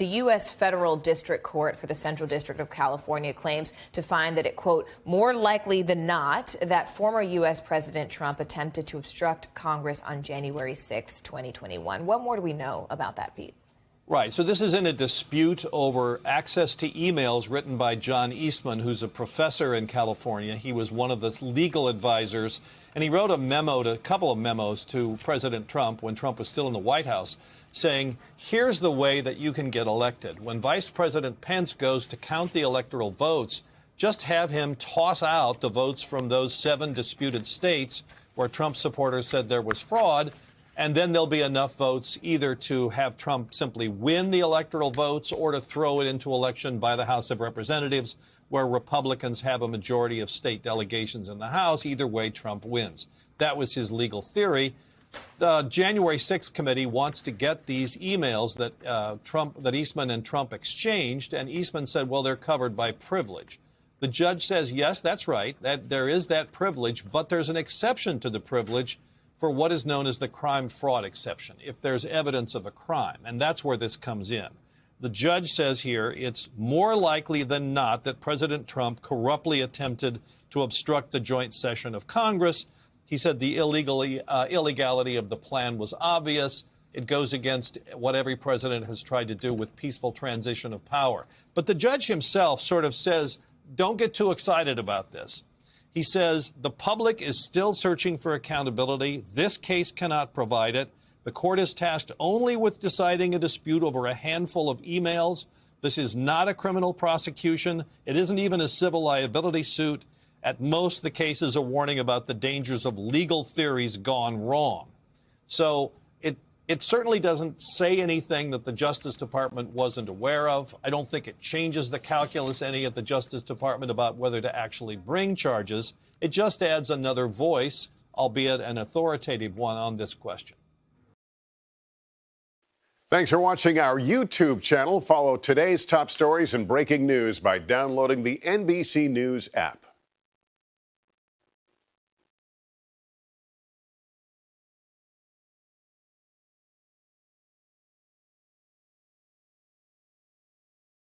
The U.S. Federal District Court for the Central District of California claims to find that it, quote, more likely than not that former U.S. President Trump attempted to obstruct Congress on January 6, 2021. What more do we know about that, Pete? Right. So this is in a dispute over access to emails written by John Eastman, who's a professor in California. He was one of the legal advisors, and he wrote a couple of memos to President Trump when Trump was still in the White House, saying, here's the way that you can get elected. When Vice President Pence goes to count the electoral votes, just have him toss out the votes from those 7 disputed states where Trump supporters said there was fraud. And then there'll be enough votes either to have Trump simply win the electoral votes or to throw it into election by the House of Representatives, where Republicans have a majority of state delegations in the House. Either way, Trump wins. That was his legal theory. The January 6th committee wants to get these emails that Eastman and Trump exchanged, and Eastman said, well, they're covered by privilege. The judge says, yes, that's right, that there is that privilege, but there's an exception to the privilege for what is known as the crime fraud exception, if there's evidence of a crime. And that's where this comes in. The judge says here it's more likely than not that President Trump corruptly attempted to obstruct the joint session of Congress. He said the illegality of the plan was obvious. It goes against what every president has tried to do with peaceful transition of power. But the judge himself sort of says, don't get too excited about this. He says the public is still searching for accountability. This case cannot provide it. The court is tasked only with deciding a dispute over a handful of emails. This is not a criminal prosecution. It isn't even a civil liability suit. At most, the case is a warning about the dangers of legal theories gone wrong. So it certainly doesn't say anything that the Justice Department wasn't aware of. I don't think it changes the calculus any at the Justice Department about whether to actually bring charges. It just adds another voice, albeit an authoritative one, on this question. Thanks for watching our YouTube channel. Follow today's top stories and breaking news by downloading the NBC News app.